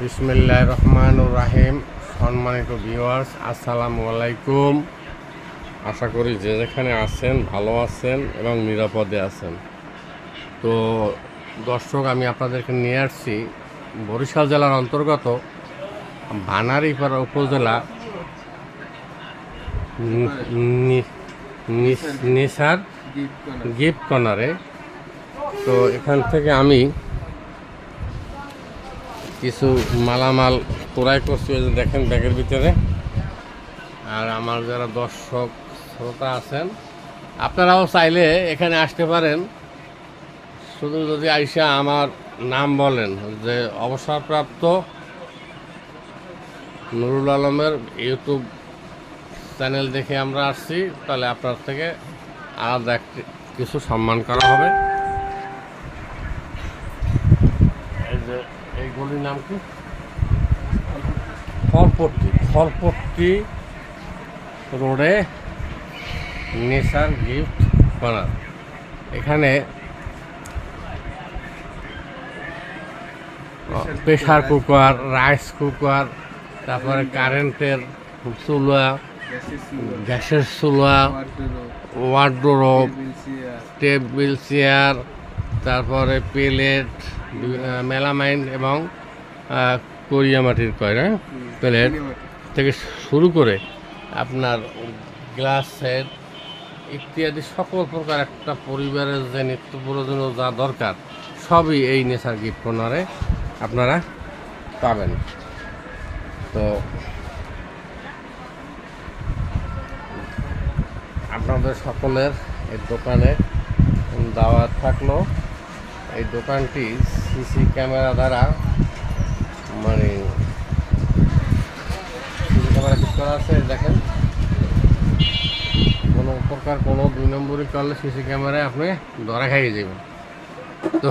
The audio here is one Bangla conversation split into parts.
বিসমিল্লাহির রহমানির রহিম। সম্মানিত ভিউয়ার্স, আসসালামু আলাইকুম। আশা করি যে যেখানে আছেন ভালো আছেন এবং নিরাপদে আছেন। তো দর্শক, আমি আপনাদেরকে নিয়ে আসছি বরিশাল জেলার অন্তর্গত ভানারীপাড়া উপজেলা নেসার গিফট কর্নারে। তো এখান থেকে আমি কিছু মালামাল ক্রয় করছি, ওই যে দেখেন ব্যাগের ভিতরে। আর আমার যারা দর্শক শ্রোতা আছেন, আপনারাও চাইলে এখানে আসতে পারেন। শুধু যদি আইসা আমার নাম বলেন যে অবসরপ্রাপ্ত নুরুল আলমের ইউটিউব চ্যানেল দেখে আমরা আসছি, তাহলে আপনার থেকে আলাদা কিছু সম্মান করা হবে। এই যে এইগুলির নাম কি? ফলপট্টি রোডে নেসার গিফট কর্নার। এখানে প্রেশার কুকার, রাইস কুকার, তারপরে কারেন্টের চুলা, গ্যাসের চুলা, ওয়ার্ডরোব, টেবিল চেয়ার, তারপরে প্লেট, মেলামাইন এবং কোরিয়া মাটির কয়রা প্লেট থেকে শুরু করে আপনার গ্লাস সেট ইত্যাদি সকল প্রকার একটা পরিবারের যে নিত্য প্রয়োজনীয় যা দরকার সবই এই নেসার গিফট কর্নারে আপনারা পাবেন। তো আপনাদের সকলের এই দোকানে দাওয়াত থাকলো। এই দোকানটি সিসি ক্যামেরা দ্বারা সিসি ক্যামেরা ফিট করা আছে। দেখেন, কোনো প্রকার কোনো 2 নম্বরই করলে সিসি ক্যামেরায় আপনি ধরা খাইয়ে যাবেন। তো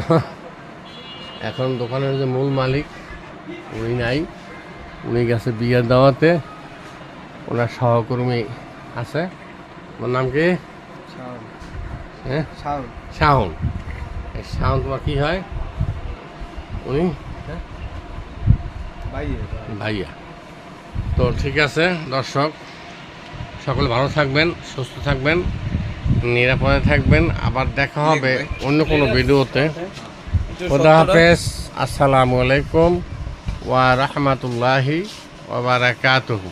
এখন দোকানের যে মূল মালিক উনি নাই, উনি গেছে বিয়ের দাওয়াতে। ওনার সহকর্মী আছে, ওর নাম কি? হ্যাঁ, শাওন। এই শাওন তোমার কি হয়? উনি ভাইয়া। তো ঠিক আছে দর্শক, সকলে ভালো থাকবেন, সুস্থ থাকবেন, নিরাপদে থাকবেন। আবার দেখা হবে অন্য কোনো ভিডিওতে। খোদা হাফেজ। আসসালামু আলাইকুম ওয়া রাহমাতুল্লাহি ওয়া বারাকাতুহু।